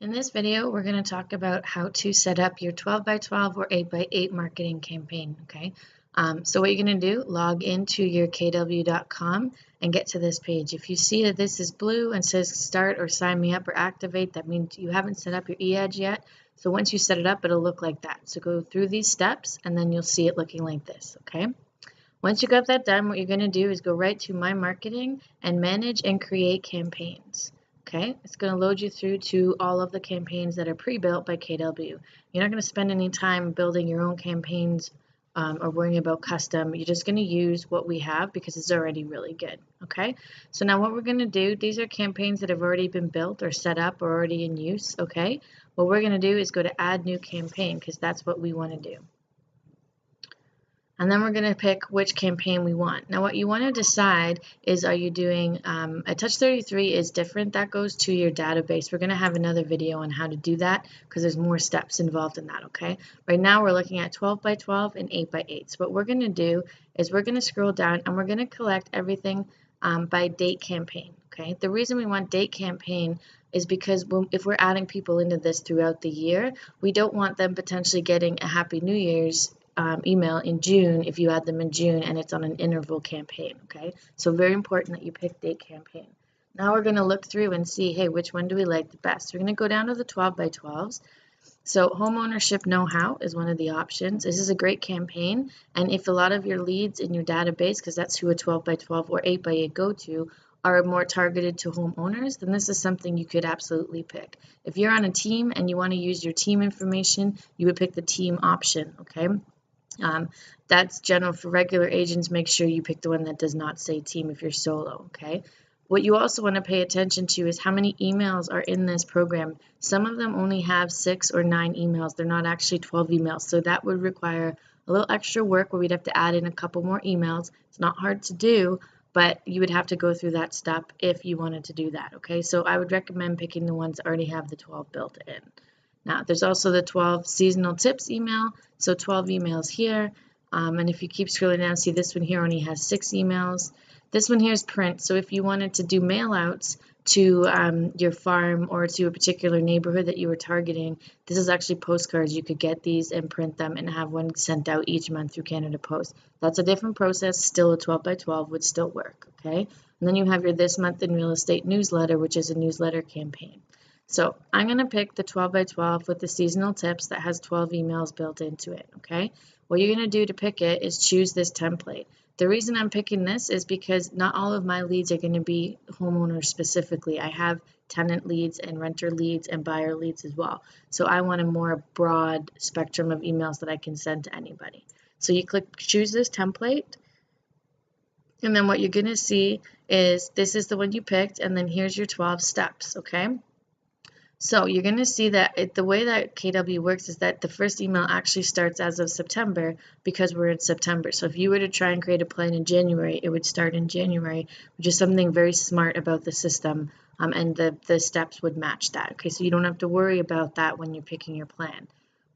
In this video, we're going to talk about how to set up your 12 by 12 or 8 by 8 marketing campaign, okay? So what you're going to do, log into your kw.com and get to this page. If you see that this is blue and says start or sign me up or activate, that means you haven't set up your Eedge yet. So once you set it up, it'll look like that. So go through these steps and then you'll see it looking like this, okay? Once you got that done, what you're going to do is go right to My Marketing and Manage and Create Campaigns. Okay, it's going to load you through to all of the campaigns that are pre-built by KW. You're not going to spend any time building your own campaigns or worrying about custom. You're just going to use what we have because it's already really good. Okay, so now what we're going to do, these are campaigns that have already been built or set up or already in use. Okay, what we're going to do is go to Add New Campaign because that's what we want to do. And then we're going to pick which campaign we want. Now what you want to decide is, are you doing a touch 33 is different. That goes to your database. We're going to have another video on how to do that because there's more steps involved in that, okay? Right now we're looking at 12 by 12 and 8 by 8. So what we're going to do is we're going to scroll down and we're going to collect everything by date campaign, okay? The reason we want date campaign is because if we're adding people into this throughout the year, we don't want them potentially getting a Happy New Year's email in June if you add them in June and it's on an interval campaign, okay? So very important that you pick date campaign. Now we're going to look through and see, hey, which one do we like the best? We're going to go down to the 12 by 12s. So home ownership know-how is one of the options. This is a great campaign, and if a lot of your leads in your database, because that's who a 12 by 12 or 8 by 8 go to, are more targeted to homeowners, then this is something you could absolutely pick. If you're on a team and you want to use your team information, you would pick the team option, okay? That's general for regular agents. Make sure you pick the one that does not say team if you're solo, okay? What you also want to pay attention to is how many emails are in this program. Some of them only have 6 or 9 emails. They're not actually 12 emails. So that would require a little extra work where we'd have to add in a couple more emails. It's not hard to do, but you would have to go through that step if you wanted to do that, okay? So I would recommend picking the ones that already have the 12 built in. Now, there's also the 12 seasonal tips email, so 12 emails here. And if you keep scrolling down, see this one here only has 6 emails. This one here is print, so if you wanted to do mail outs to your farm or to a particular neighborhood that you were targeting, this is actually postcards. You could get these and print them and have one sent out each month through Canada Post. That's a different process. Still a 12 by 12 would still work, okay? And then you have your This Month in Real Estate newsletter, which is a newsletter campaign. So I'm going to pick the 12 by 12 with the seasonal tips that has 12 emails built into it, okay? What you're going to do to pick it is choose this template. The reason I'm picking this is because not all of my leads are going to be homeowners specifically. I have tenant leads and renter leads and buyer leads as well. So I want a more broad spectrum of emails that I can send to anybody. So you click choose this template. And then what you're going to see is this is the one you picked. And then here's your 12 steps, okay? So you're going to see that the way that KW works is that the first email actually starts as of September because we're in September. So if you were to try and create a plan in January, it would start in January, which is something very smart about the system, and the steps would match that. Okay, so you don't have to worry about that when you're picking your plan.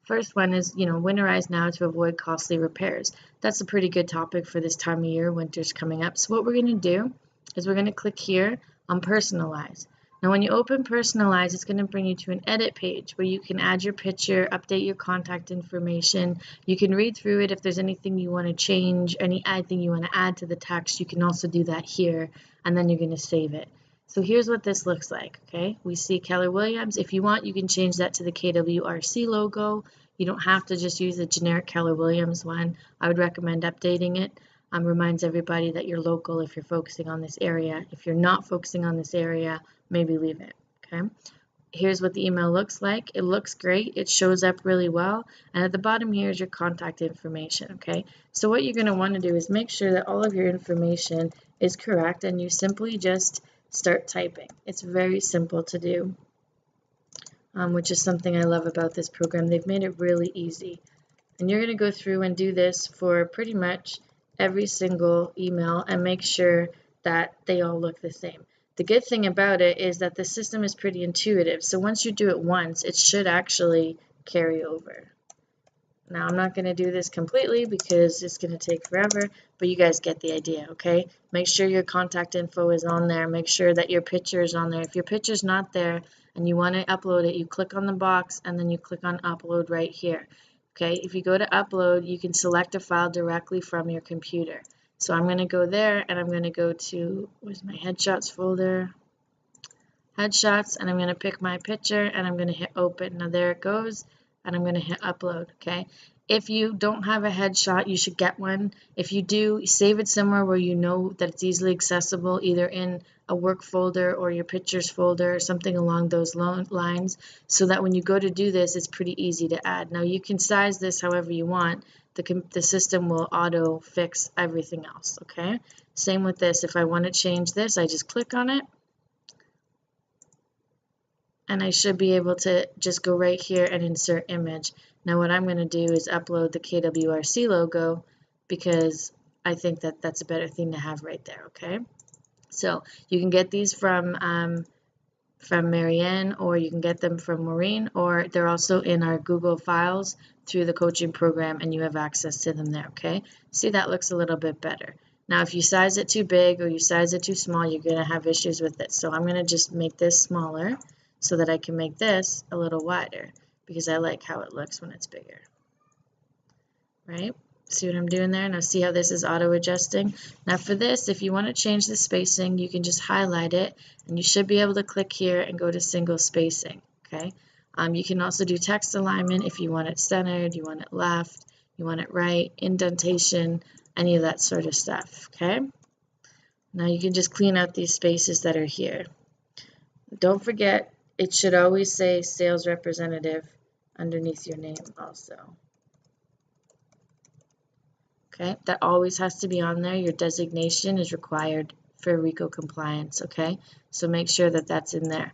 First one is, winterize now to avoid costly repairs. That's a pretty good topic for this time of year. Winter's coming up. So what we're going to do is we're going to click here on personalize. Now, when you open Personalize, it's going to bring you to an edit page where you can add your picture, update your contact information. You can read through it if there's anything you want to change, anything you want to add to the text. You can also do that here, and then you're going to save it. So here's what this looks like, okay? We see Keller Williams. If you want, you can change that to the KWRC logo. You don't have to just use the generic Keller Williams one. I would recommend updating it. Reminds everybody that you're local if you're focusing on this area. If you're not focusing on this area, maybe leave it, okay? Here's what the email looks like. It looks great. It shows up really well. And at the bottom here is your contact information, okay? So what you're going to want to do is make sure that all of your information is correct, and you simply just start typing. It's very simple to do, which is something I love about this program. They've made it really easy. And you're going to go through and do this for pretty much every single email and make sure that they all look the same. The good thing about it is that the system is pretty intuitive. So once you do it once, it should actually carry over. Now I'm not going to do this completely because it's going to take forever, but you guys get the idea, okay? Make sure your contact info is on there. Make sure that your picture is on there. If your picture's not there and you want to upload it, you click on the box and then you click on upload right here. Okay, if you go to upload, you can select a file directly from your computer. So I'm going to go there and I'm going to go to, where's my headshots folder? Headshots, and I'm going to pick my picture and I'm going to hit open. Now there it goes, and I'm going to hit upload. Okay, if you don't have a headshot, you should get one. If you do, save it somewhere where you know that it's easily accessible, either in a work folder or your pictures folder or something along those lines, so that when you go to do this, it's pretty easy to add. Now you can size this however you want. The system will auto fix everything else. Okay, same with this. If I want to change this, I just click on it, and I should be able to just go right here and insert image. Now what I'm going to do is upload the KWRC logo because I think that that's a better thing to have right there, okay? So you can get these from Marianne, or you can get them from Maureen, or they're also in our Google Files through the coaching program, and you have access to them there, okay? See, that looks a little bit better. Now if you size it too big or you size it too small, you're going to have issues with it. So I'm going to just make this smaller, so that I can make this a little wider because I like how it looks when it's bigger, right? See what I'm doing there? Now see how this is auto adjusting? Now for this, if you want to change the spacing, you can just highlight it and you should be able to click here and go to single spacing, okay? You can also do text alignment if you want it centered, you want it left, you want it right, indentation, any of that sort of stuff, okay? Now you can just clean out these spaces that are here. Don't forget, it should always say sales representative underneath your name also. Okay, that always has to be on there. Your designation is required for RICO compliance, okay? So make sure that that's in there.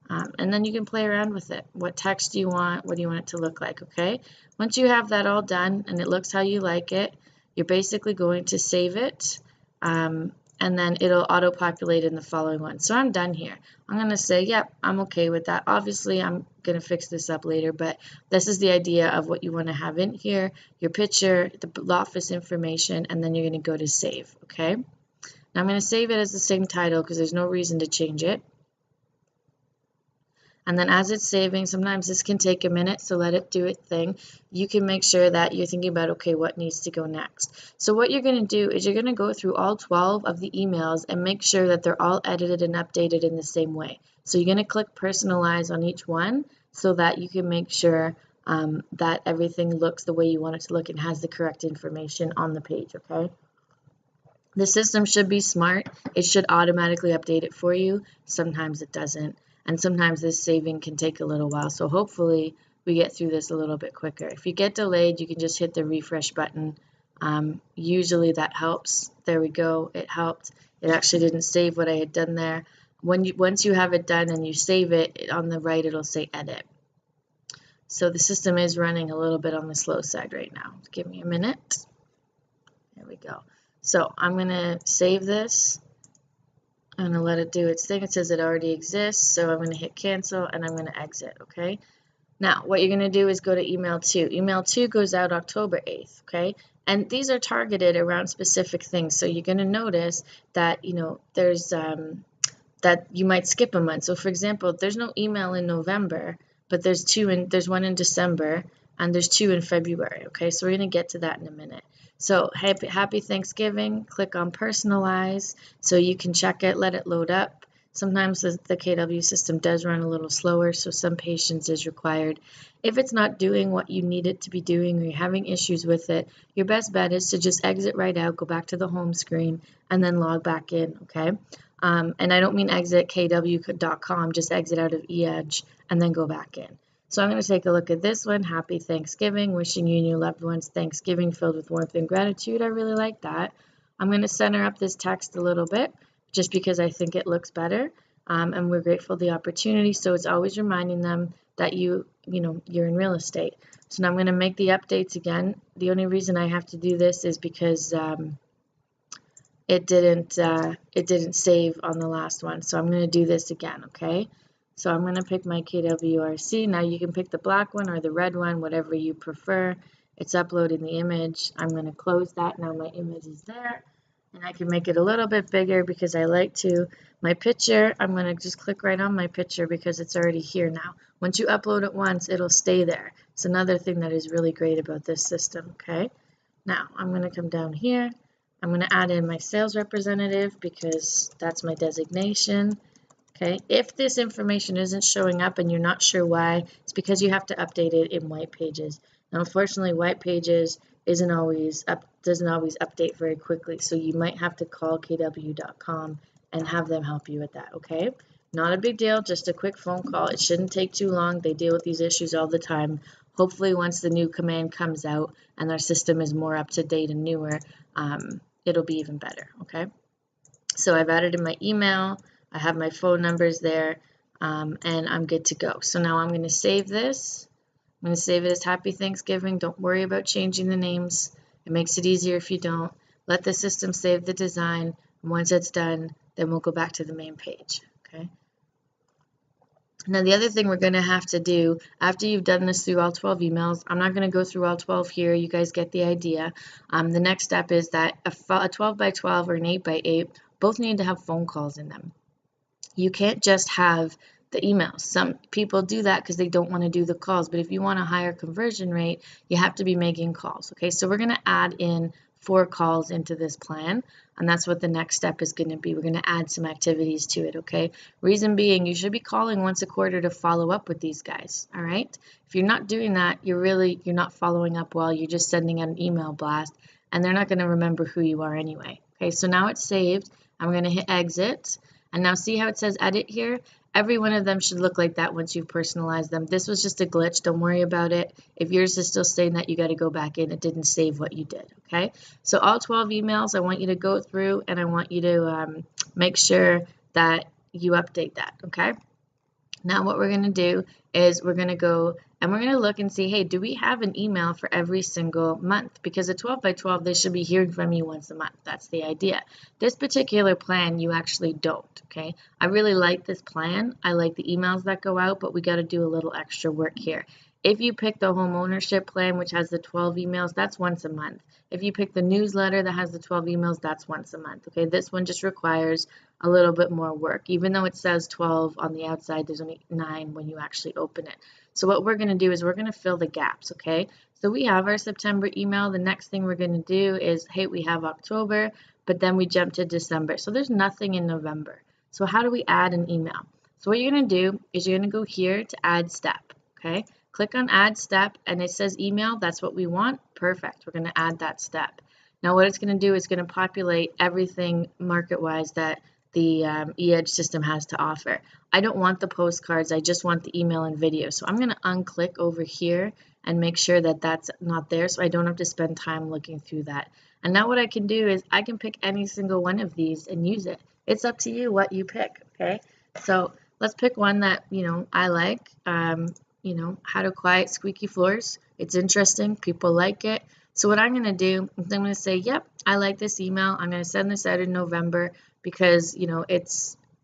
And then you can play around with it. What text do you want? What do you want it to look like, okay? Once you have that all done and it looks how you like it, you're basically going to save it. And then it'll auto-populate in the following one. So I'm done here. I'm going to say, yep, I'm okay with that. Obviously, I'm going to fix this up later, but this is the idea of what you want to have in here, your picture, the office information, and then you're going to go to save, okay? Now I'm going to save it as the same title because there's no reason to change it. And then as it's saving, sometimes this can take a minute, so let it do its thing. You can make sure that you're thinking about, okay, what needs to go next. So what you're going to do is you're going to go through all 12 of the emails and make sure that they're all edited and updated in the same way. So you're going to click personalize on each one so that you can make sure that everything looks the way you want it to look and has the correct information on the page, okay? The system should be smart. It should automatically update it for you. Sometimes it doesn't. And sometimes this saving can take a little while. So hopefully we get through this a little bit quicker. If you get delayed, you can just hit the refresh button. Usually that helps. There we go. It helped. It actually didn't save what I had done there. Once you have it done and you save it, on the right it'll say edit. So the system is running a little bit on the slow side right now. Give me a minute. There we go. So I'm going to save this. I'm going to let it do its thing. It says it already exists, so I'm going to hit cancel and I'm going to exit, okay? Now, what you're going to do is go to email 2. Email 2 goes out October 8th, okay? And these are targeted around specific things, so you're going to notice that, you know, there's that you might skip a month. So, for example, there's no email in November, but there's one in December, and there's 2 in February, okay? So we're going to get to that in a minute. So happy Thanksgiving, click on personalize so you can check it, let it load up. Sometimes the KW system does run a little slower, so some patience is required. If it's not doing what you need it to be doing or you're having issues with it, your best bet is to just exit right out, go back to the home screen, and then log back in, okay? And I don't mean exit kw.com, just exit out of Eedge and then go back in. So I'm going to take a look at this one. Happy Thanksgiving, wishing you and your loved ones Thanksgiving filled with warmth and gratitude. I really like that. I'm going to center up this text a little bit just because I think it looks better. And we're grateful for the opportunity. So it's always reminding them that you're in real estate. So now I'm going to make the updates again. The only reason I have to do this is because it didn't save on the last one. So I'm going to do this again, okay? So I'm going to pick my KWRC. Now you can pick the black one or the red one, whatever you prefer. It's uploading the image. I'm going to close that. Now my image is there. And I can make it a little bit bigger because I like to. My picture, I'm going to just click right on my picture because it's already here now. Once you upload it once, it'll stay there. It's another thing that is really great about this system, okay? Now, I'm going to come down here. I'm going to add in my sales representative because that's my designation. Okay, if this information isn't showing up and you're not sure why, it's because you have to update it in White Pages. Now, unfortunately, White Pages doesn't always update very quickly, so you might have to call kw.com and have them help you with that, okay? Not a big deal, just a quick phone call. It shouldn't take too long. They deal with these issues all the time. Hopefully, once the new command comes out and our system is more up to date and newer, it'll be even better, okay? So I've added in my email. I have my phone numbers there, and I'm good to go. So now I'm going to save this. I'm going to save it as Happy Thanksgiving. Don't worry about changing the names. It makes it easier if you don't. Let the system save the design. And once it's done, then we'll go back to the main page. Okay. Now, the other thing we're going to have to do after you've done this through all 12 emails, I'm not going to go through all 12 here. You guys get the idea. The next step is that a 12 by 12 or an 8 by 8 both need to have phone calls in them. You can't just have the emails. Some people do that because they don't want to do the calls, but if you want a higher conversion rate, you have to be making calls. Okay, so we're going to add in 4 calls into this plan, and that's what the next step is going to be. We're going to add some activities to it, okay? Reason being, you should be calling once a quarter to follow up with these guys, all right? If you're not doing that, you're not following up well. You're just sending out an email blast, and they're not going to remember who you are anyway. Okay, so now it's saved. I'm going to hit exit. And now see how it says edit here? Every one of them should look like that once you've personalized them. This was just a glitch. Don't worry about it. If yours is still saying that, you got to go back in. It didn't save what you did, okay? So all 12 emails, I want you to go through and I want you to make sure that you update that, okay? Now what we're going to do is we're going to go and we're going to look and see, hey, do we have an email for every single month? Because a 12 by 12, they should be hearing from you once a month. That's the idea. This particular plan, you actually don't, okay? I really like this plan. I like the emails that go out, but we got to do a little extra work here. If you pick the home ownership plan, which has the 12 emails, that's once a month. If you pick the newsletter that has the 12 emails, that's once a month, okay? This one just requires a little bit more work. Even though it says 12 on the outside, there's only 9 when you actually open it. So what we're going to do is we're going to fill the gaps, okay? So we have our September email. The next thing we're going to do is, hey, we have October, but then we jump to December. So there's nothing in November. So how do we add an email? So what you're going to do is you're going to go here to add step, okay? Click on add step and it says email. That's what we want. Perfect. We're going to add that step. Now what it's going to do is going to populate everything market-wise that the Eedge system has to offer. I don't want the postcards. I just want the email and video. So I'm going to unclick over here and make sure that that's not there so I don't have to spend time looking through that. And now what I can do is I can pick any single one of these and use it. It's up to you what you pick, okay? So let's pick one that, I like. How to quiet squeaky floors. It's interesting. People like it. So what I'm going to do is I'm going to say, yep, I like this email. I'm going to send this out in November because,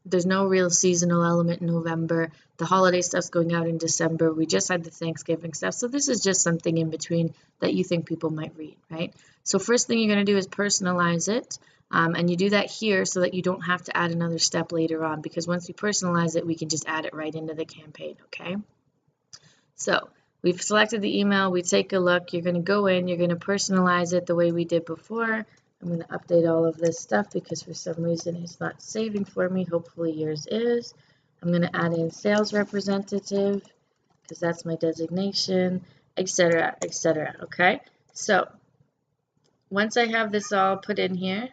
there's no real seasonal element in November. The holiday stuff's going out in December. We just had the Thanksgiving stuff. So this is just something in between that you think people might read, right? So first thing you're going to do is personalize it. And you do that here so that you don't have to add another step later on because once we personalize it, we can just add it right into the campaign, okay? So we've selected the email. We take a look. You're going to go in. You're going to personalize it the way we did before. I'm going to update all of this stuff because for some reason it's not saving for me. Hopefully yours is. I'm going to add in sales representative because that's my designation, etc., etc. Okay, so once I have this all put in here,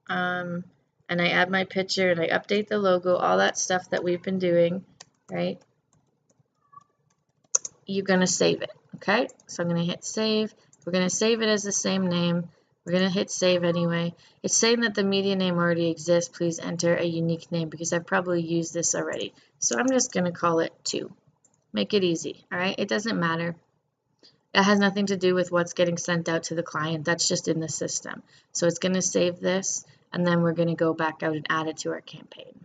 and I add my picture and I update the logo, all that stuff that we've been doing, right? You're going to save it, okay? So I'm going to hit save. We're going to save it as the same name. We're going to hit save anyway. It's saying that the media name already exists. Please enter a unique name because I've probably used this already. So I'm just going to call it 2. Make it easy, all right? It doesn't matter. It has nothing to do with what's getting sent out to the client. That's just in the system. So it's going to save this, and then we're going to go back out and add it to our campaign.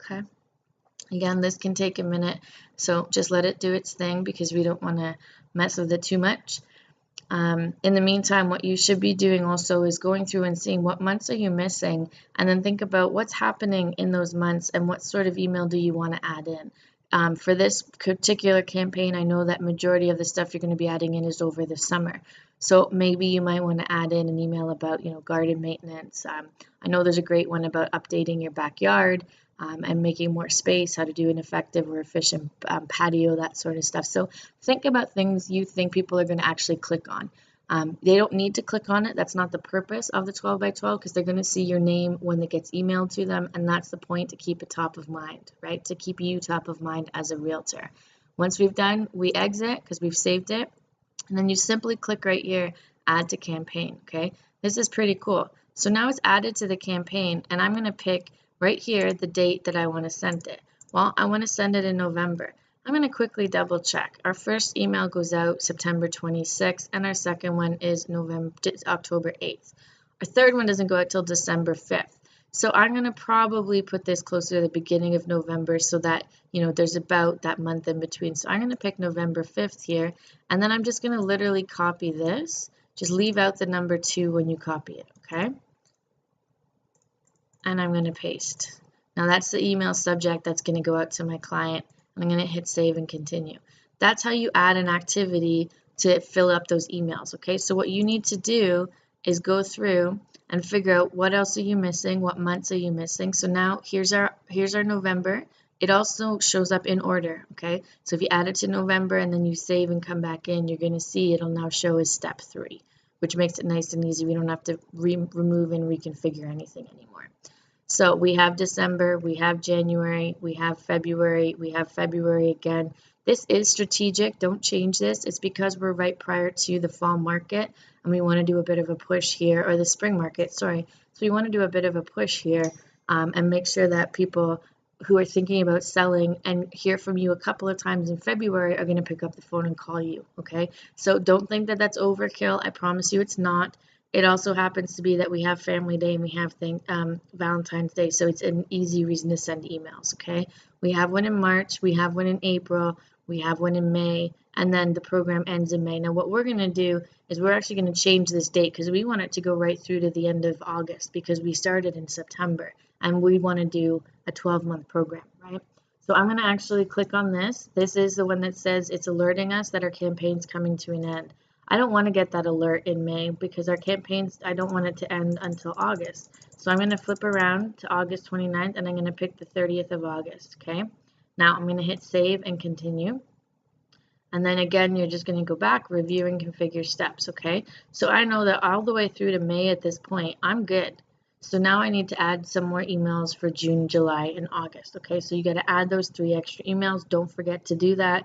Okay. Again, this can take a minute, so just let it do its thing because we don't want to mess with it too much. In the meantime, what you should be doing also is going through and seeing what months are you missing, and then think about what's happening in those months and what sort of email do you want to add in. For this particular campaign, I know that majority of the stuff you're going to be adding in is over the summer. So maybe you might want to add in an email about, garden maintenance. I know there's a great one about updating your backyard and making more space, how to do an effective or efficient patio, that sort of stuff. So think about things you think people are going to actually click on. They don't need to click on it. That's not the purpose of the 12 by 12 because they're going to see your name when it gets emailed to them. And that's the point, to keep it top of mind, right? To keep you top of mind as a realtor. Once we've done, we exit because we've saved it. And then you simply click right here, add to campaign, okay? This is pretty cool. So now it's added to the campaign, and I'm going to pick right here the date that I want to send it. Well, I want to send it in November. I'm going to quickly double check. Our first email goes out September 26th, and our second one is October 8th. Our third one doesn't go out till December 5th. So I'm going to probably put this closer to the beginning of November so that, there's about that month in between. So I'm going to pick November 5th here, and then I'm just going to literally copy this. Just leave out the number 2 when you copy it, okay? And I'm going to paste. Now that's the email subject that's going to go out to my client. I'm going to hit save and continue. That's how you add an activity to fill up those emails, okay? So what you need to do is go through and figure out what else are you missing, what months are you missing. So now here's our November. It also shows up in order, okay? So if you add it to November and then you save and come back in, you're going to see it'll now show as step 3, which makes it nice and easy. We don't have to remove and reconfigure anything anymore. So we have December, we have January, we have February again. This is strategic. Don't change this. It's because we're right prior to the fall market and we want to do a bit of a push here, or the spring market, sorry. So we want to do a bit of a push here and make sure that people who are thinking about selling and hear from you a couple of times in February are going to pick up the phone and call you, okay? So don't think that that's overkill. I promise you it's not. It also happens to be that we have Family Day and we have Valentine's Day, so it's an easy reason to send emails, okay? We have one in March, we have one in April, we have one in May, and then the program ends in May. Now what we're going to do is we're actually going to change this date because we want it to go right through to the end of August because we started in September and we want to do a 12-month program, right? So I'm going to actually click on this. This is the one that says it's alerting us that our campaign's coming to an end. I don't want to get that alert in May because our campaigns, I don't want it to end until August. So I'm going to flip around to August 29th and I'm going to pick the 30th of August, okay? Now I'm going to hit save and continue. And then again, you're just going to go back, review and configure steps, okay? So I know that all the way through to May at this point, I'm good. So now I need to add some more emails for June, July, and August, okay? So you got to add those 3 extra emails. Don't forget to do that.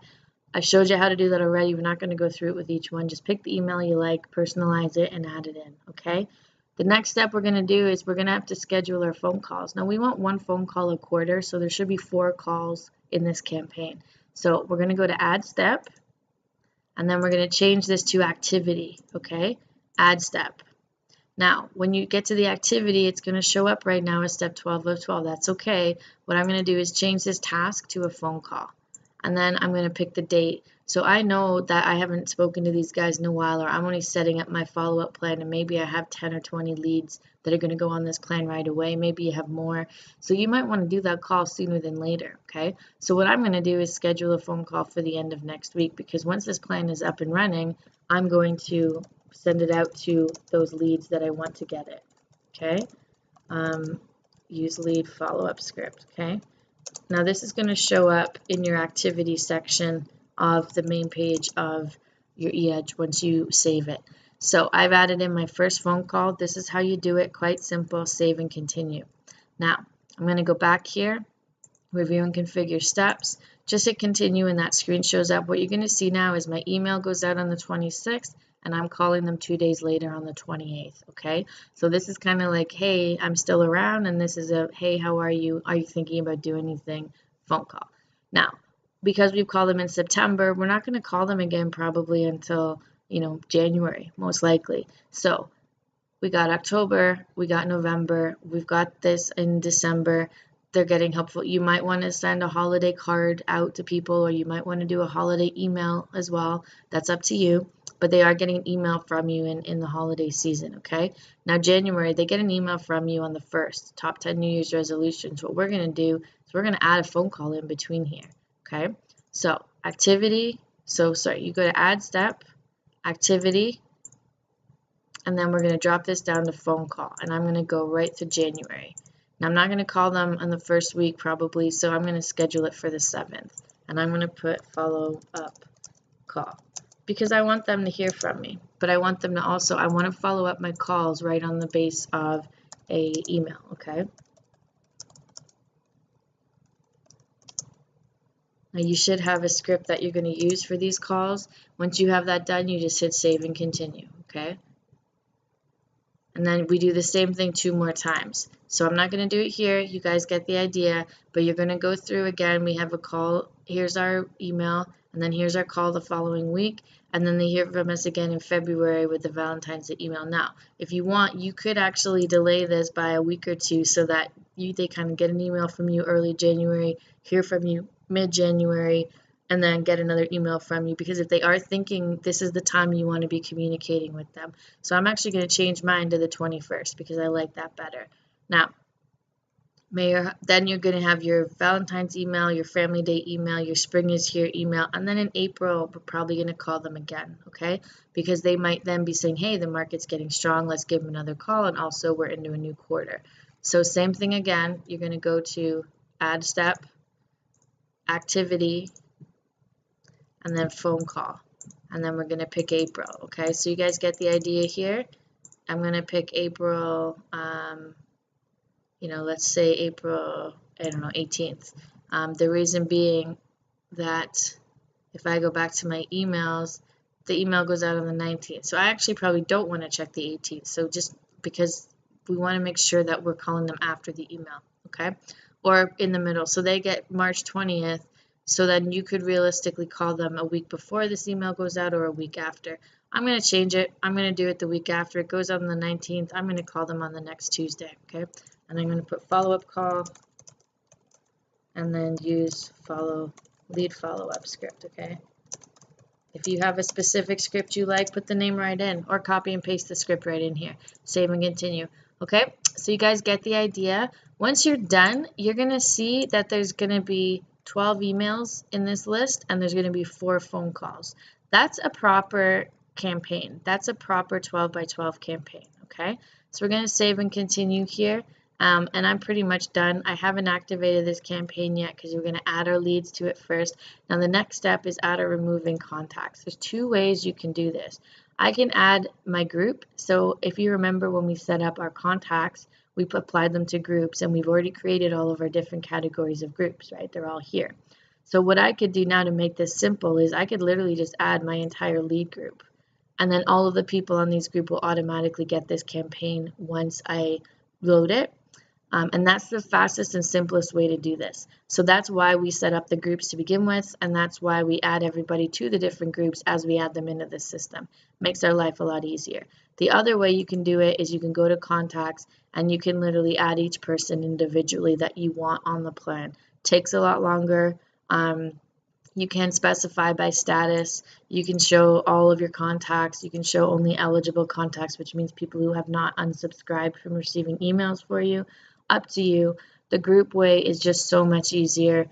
I showed you how to do that already. We're not going to go through it with each one. Just pick the email you like, personalize it, and add it in, okay? The next step we're going to do is we're going to have to schedule our phone calls. Now, we want 1 phone call a quarter, so there should be 4 calls in this campaign. So we're going to go to Add Step, and then we're going to change this to Activity, okay? Add Step. Now, when you get to the activity, it's going to show up right now as Step 12 of 12. That's okay. What I'm going to do is change this task to a phone call. And then I'm going to pick the date. So I know that I haven't spoken to these guys in a while, or I'm only setting up my follow-up plan, and maybe I have 10 or 20 leads that are going to go on this plan right away. Maybe you have more. So you might want to do that call sooner than later, okay? So what I'm going to do is schedule a phone call for the end of next week, because once this plan is up and running, I'm going to send it out to those leads that I want to get it, okay? Use lead follow-up script, okay? Now this is going to show up in your activity section of the main page of your Eedge once you save it. So I've added in my first phone call. This is how you do it. Quite simple. Save and continue. Now I'm going to go back here, review and configure steps. Just hit continue and that screen shows up. What you're going to see now is my email goes out on the 26th and I'm calling them 2 days later on the 28th, okay? So this is kind of like, hey, I'm still around, and this is a, hey, how are you? Are you thinking about doing anything? Phone call. Now, because we've called them in September, we're not going to call them again probably until, January, most likely. So we got October, we got November, we've got this in December. they're getting helpful. You might want to send a holiday card out to people, or you might want to do a holiday email as well. That's up to you. But they are getting an email from you in the holiday season, okay? Now, January, they get an email from you on the 1st, top 10 New Year's resolutions. What we're going to do is we're going to add a phone call in between here, okay? So, activity, you go to add step, activity, and then we're going to drop this down to phone call, and I'm going to go right to January. Now, I'm not going to call them on the first week probably, so I'm going to schedule it for the 7th, and I'm going to put follow up call, because I want them to hear from me, but I want them to also, I want to follow up my calls right on the base of a email, okay? Now you should have a script that you're going to use for these calls. Once you have that done, you just hit save and continue, okay? And then we do the same thing 2 more times. So I'm not going to do it here. You guys get the idea, but you're going to go through again. We have a call. Here's our email, and then here's our call the following week, and then they hear from us again in February with the Valentine's Day email. Now, if you want, you could actually delay this by a week or 2 so that they kind of get an email from you early January, hear from you mid-January, and then get another email from you, because if they are thinking this is the time you want to be communicating with them. So I'm actually going to change mine to the 21st because I like that better. Now, then you're going to have your Valentine's email, your family day email, your spring is here email, and then in April, we're probably going to call them again, okay? Because they might then be saying, hey, the market's getting strong, let's give them another call, and also we're into a new quarter. So same thing again, you're going to go to add step, activity, and then phone call, and then we're going to pick April, okay? So you guys get the idea here. I'm going to pick April, let's say April, 18th. The reason being that if I go back to my emails, the email goes out on the 19th. So I actually probably don't want to check the 18th. So just because we want to make sure that we're calling them after the email, okay? Or in the middle. So they get March 20th. So then you could realistically call them a week before this email goes out or a week after. I'm going to change it. I'm going to do it the week after. It goes out on the 19th. I'm going to call them on the next Tuesday, okay? And I'm going to put follow-up call and then use lead follow-up script, okay? If you have a specific script you like, put the name right in, or copy and paste the script right in here. Save and continue, okay? So you guys get the idea. Once you're done, you're going to see that there's going to be 12 emails in this list, and there's going to be 4 phone calls. That's a proper campaign. That's a proper 12 by 12 campaign, okay? So we're going to save and continue here, and I'm pretty much done. I haven't activated this campaign yet because we're going to add our leads to it first. Now the next step is add or removing contacts. There's 2 ways you can do this. I can add my group. So if you remember when we set up our contacts, we applied them to groups, and we've already created all of our different categories of groups, right? They're all here. So what I could do now to make this simple is I could literally just add my entire lead group, and then all of the people on these group will automatically get this campaign once I load it. And that's the fastest and simplest way to do this. So that's why we set up the groups to begin with, and that's why we add everybody to the different groups as we add them into the system. Makes our life a lot easier. The other way you can do it is you can go to contacts, and you can literally add each person individually that you want on the plan. Takes a lot longer. You can specify by status. You can show all of your contacts. You can show only eligible contacts, which means people who have not unsubscribed from receiving emails for you. Up to you. The group way is just so much easier,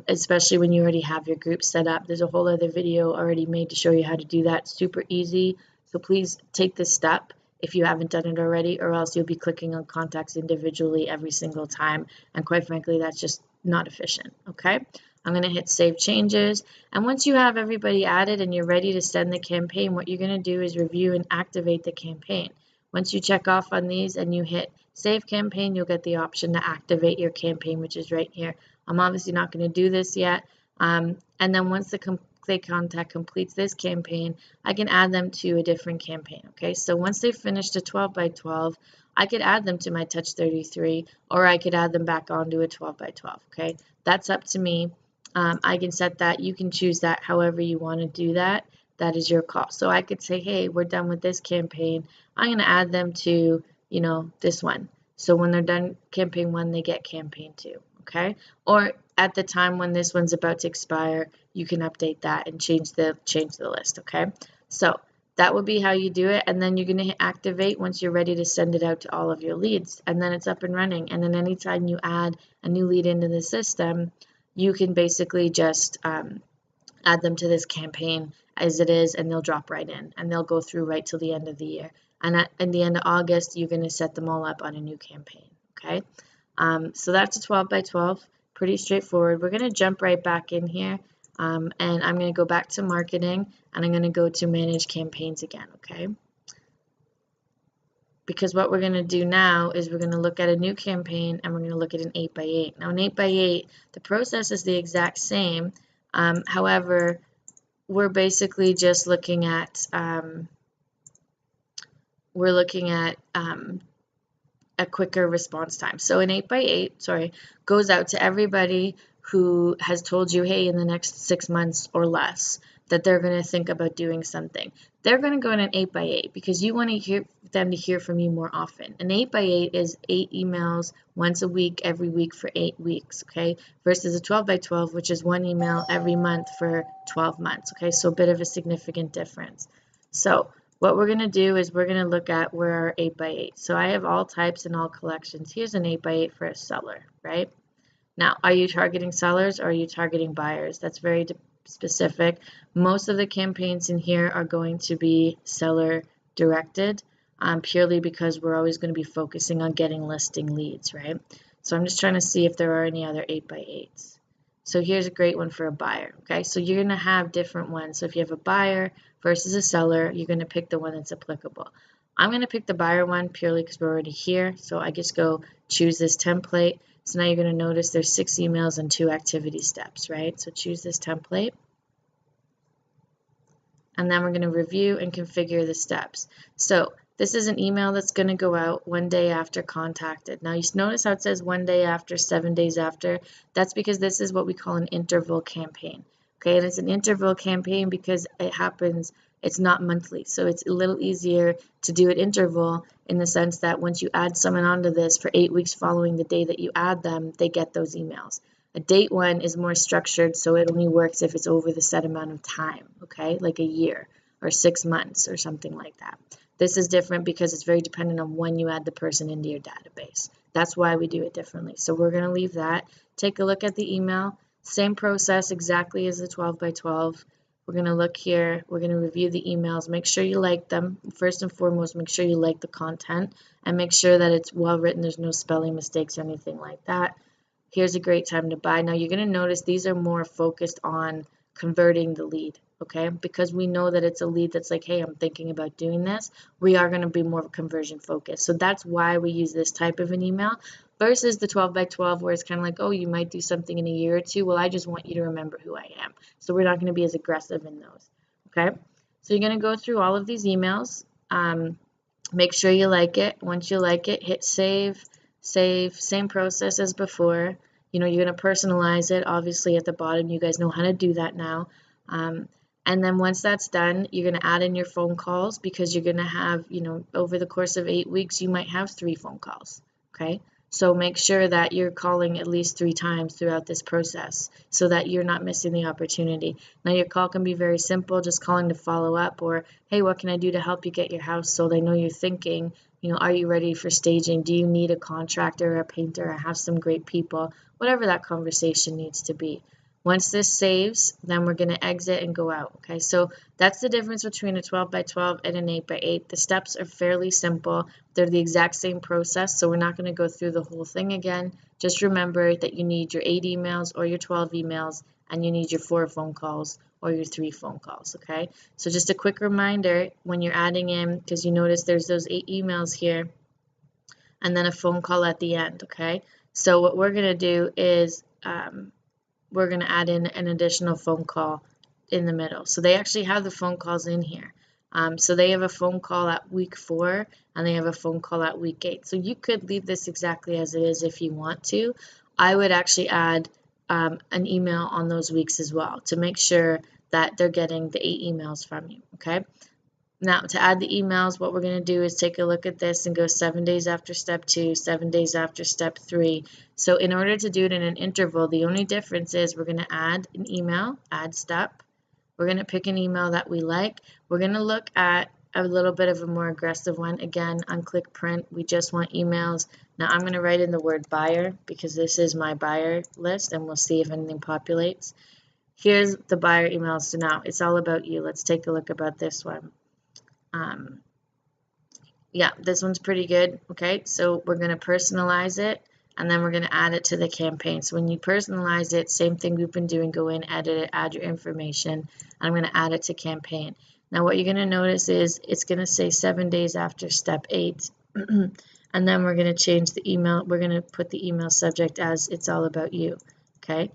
especially when you already have your group set up. There's a whole other video already made to show you how to do that. Super easy. So please take this step if you haven't done it already, or else you'll be clicking on contacts individually every single time. And quite frankly, that's just not efficient. Okay. I'm going to hit save changes. And once you have everybody added and you're ready to send the campaign, what you're going to do is review and activate the campaign. Once you check off on these and you hit save campaign, you'll get the option to activate your campaign, which is right here. I'm obviously not going to do this yet. And then once the contact completes this campaign, I can add them to a different campaign. Okay, so once they've finished a 12 by 12, I could add them to my Touch 33, or I could add them back onto a 12 by 12. Okay, that's up to me. I can set that. You can choose that however you want to do that. That is your call. So I could say, hey, we're done with this campaign. I'm going to add them to, this one. So when they're done campaign 1, they get campaign 2. okay? Or at the time when this one's about to expire, you can update that and change the list, okay? So that would be how you do it, and then you're going to hit activate once you're ready to send it out to all of your leads, and then it's up and running. And then anytime you add a new lead into the system, you can basically just add them to this campaign as it is, and they'll drop right in, and they'll go through right till the end of the year. And at the end of August, you're going to set them all up on a new campaign, okay? So that's a 12 by 12, pretty straightforward. We're going to jump right back in here, and I'm going to go back to marketing, and I'm going to go to manage campaigns again, okay? Because what we're going to do now is we're going to look at a new campaign, and we're going to look at an 8 by 8. Now, an 8 by 8, the process is the exact same. However, we're basically just looking at a quicker response time. So an 8 by 8, goes out to everybody who has told you, hey, in the next 6 months or less, that they're going to think about doing something. They're going to go in an 8 by 8 because you want to hear them to hear from you more often. An 8 by 8 is 8 emails once a week, every week for 8 weeks, okay? Versus a 12 by 12, which is 1 email every month for 12 months, okay? So a bit of a significant difference. So what we're going to do is we're going to look at where our 8 by 8. So I have all types and all collections. Here's an 8 by 8 for a seller, right? Now, are you targeting sellers or are you targeting buyers? That's very specific. Most of the campaigns in here are going to be seller directed, purely because we're always going to be focusing on getting listing leads, right? So I'm just trying to see if there are any other 8 by 8s. So here's a great one for a buyer, okay? So you're going to have different ones. So if you have a buyer versus a seller, you're going to pick the one that's applicable. I'm going to pick the buyer one purely because we're already here. So I just go choose this template. So now you're going to notice there's 6 emails and 2 activity steps, right? So choose this template. And then we're going to review and configure the steps. So this is an email that's going to go out 1 day after contacted. Now you notice how it says 1 day after, 7 days after. That's because this is what we call an interval campaign. Okay, and it's an interval campaign because it happens, it's not monthly. So it's a little easier to do an interval in the sense that once you add someone onto this for 8 weeks following the day that you add them, they get those emails. A date one is more structured, so it only works if it's over the set amount of time, okay, like a year or 6 months or something like that. This is different because it's very dependent on when you add the person into your database. That's why we do it differently. So we're going to leave that. Take a look at the email. Same process exactly as the 12 by 12. We're going to look here. We're going to review the emails. Make sure you like them. First and foremost, make sure you like the content and make sure that it's well written. There's no spelling mistakes or anything like that. Here's a great time to buy. Now you're going to notice these are more focused on converting the lead, okay? Because we know that it's a lead that's like, hey, I'm thinking about doing this. We are going to be more conversion focused. So that's why we use this type of an email versus the 12 by 12 where it's kind of like, oh, you might do something in a year or two. Well, I just want you to remember who I am. So we're not going to be as aggressive in those, okay? So you're going to go through all of these emails. Make sure you like it. Once you like it, hit save. Same process as before. You know, you're going to personalize it. Obviously, at the bottom, you guys know how to do that now. And then once that's done, you're going to add in your phone calls because you're going to have, you know, over the course of 8 weeks, you might have 3 phone calls, okay? So make sure that you're calling at least 3 times throughout this process so that you're not missing the opportunity. Now, your call can be very simple, just calling to follow up or, hey, what can I do to help you get your house sold? I know you're thinking, you know, are you ready for staging? Do you need a contractor or a painter? I have some great people, whatever that conversation needs to be. Once this saves, then we're going to exit and go out, okay? So that's the difference between a 12 by 12 and an 8 by 8. The steps are fairly simple. They're the exact same process, so we're not going to go through the whole thing again. Just remember that you need your 8 emails or your 12 emails, and you need your 4 phone calls or your 3 phone calls, okay? So just a quick reminder when you're adding in, because you notice there's those 8 emails here, and then a phone call at the end, okay? So what we're going to do is we're going to add in an additional phone call in the middle. So they actually have the phone calls in here. So they have a phone call at week 4 and they have a phone call at week 8. So you could leave this exactly as it is if you want to. I would actually add an email on those weeks as well to make sure that they're getting the 8 emails from you, okay? Now, to add the emails, what we're going to do is take a look at this and go 7 days after step 2, 7 days after step 3. So in order to do it in an interval, the only difference is we're going to add an email, add step. We're going to pick an email that we like. We're going to look at a little bit of a more aggressive one. Again, unclick print. We just want emails. Now I'm going to write in the word buyer because this is my buyer list, and we'll see if anything populates. Here's the buyer emails. So now it's all about you. Let's take a look about this one. Yeah, this one's pretty good. Okay, so we're going to personalize it, and then we're going to add it to the campaign. So when you personalize it, same thing we've been doing, go in, edit it, add your information. I'm going to add it to campaign. Now what you're going to notice is it's going to say 7 days after step 8. And then we're going to change the email. We're going to put the email subject as it's all about you. Okay.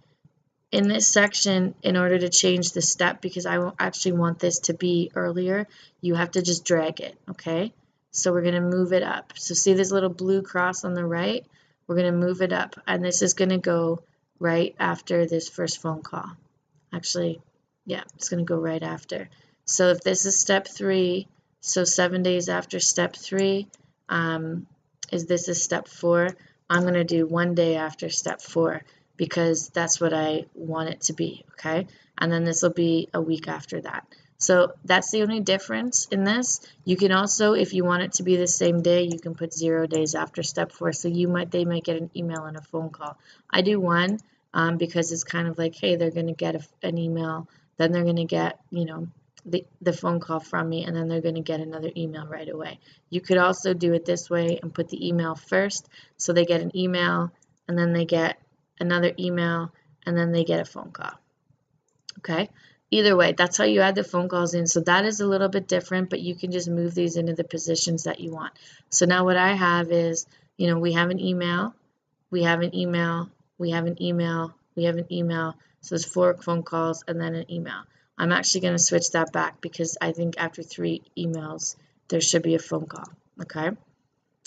In this section, in order to change the step, because I actually want this to be earlier, you have to just drag it, okay? So we're going to move it up. So see this little blue cross on the right? We're going to move it up, and this is going to go right after this first phone call. Actually, yeah, it's going to go right after. So if this is step 3, so 7 days after step 3, this is step 4, I'm going to do 1 day after step 4. Because that's what I want it to be, okay? And then this will be a week after that. So that's the only difference in this. You can also, if you want it to be the same day, you can put 0 days after step 4. So they might get an email and a phone call. I do 1 because it's kind of like, hey, they're going to get an email, then they're going to get, you know, the phone call from me, and then they're going to get another email right away. You could also do it this way and put the email first. So they get an email, and then they get another email, and then they get a phone call. Okay, either way, that's how you add the phone calls in. So that is a little bit different, but you can just move these into the positions that you want. So now what I have is, you know, we have an email, we have an email, we have an email, we have an email. So there's 4 phone calls and then an email. I'm actually going to switch that back because I think after 3 emails there should be a phone call. Okay,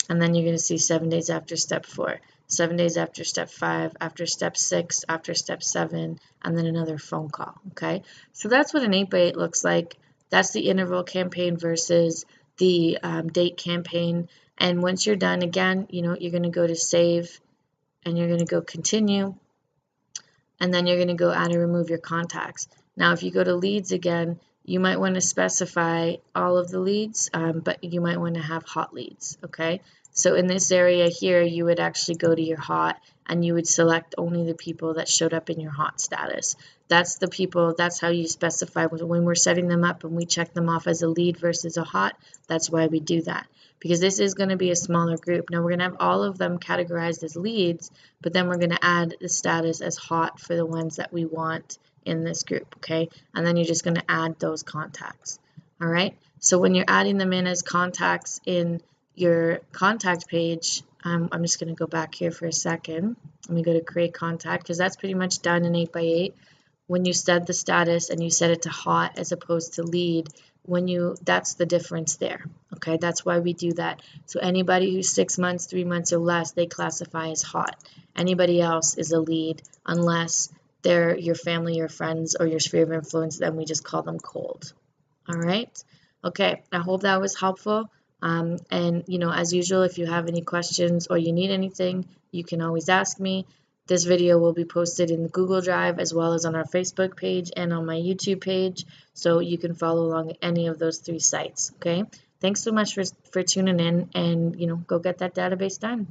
and then you're going to see 7 days after step 4. 7 days after step 5, after step 6, after step 7, and then another phone call, okay? So that's what an 8x8 looks like. That's the interval campaign versus the date campaign. And once you're done, again, you know, you're going to go to save, and you're going to go continue, and then you're going to go add and remove your contacts. Now, if you go to leads again, you might want to specify all of the leads, but you might want to have hot leads, okay? So in this area here, you would actually go to your hot, and you would select only the people that showed up in your hot status. That's the people, that's how you specify when we're setting them up and we check them off as a lead versus a hot. That's why we do that, because this is going to be a smaller group. Now we're going to have all of them categorized as leads, but then we're going to add the status as hot for the ones that we want in this group, okay? And then you're just going to add those contacts, all right? So when you're adding them in as contacts in your contact page, I'm just going to go back here for a second. Let me go to create contact, because that's pretty much done in 8x8. When you set the status and you set it to hot as opposed to lead, that's the difference there, okay? That's why we do that. So anybody who's 6 months, 3 months or less, they classify as hot. Anybody else is a lead unless they're your family, your friends, or your sphere of influence, then we just call them cold. All right? Okay, I hope that was helpful. And, you know, as usual, if you have any questions or you need anything, you can always ask me. This video will be posted in the Google Drive as well as on our Facebook page and on my YouTube page, so you can follow along at any of those 3 sites, okay? Thanks so much for tuning in, and, you know, go get that database done.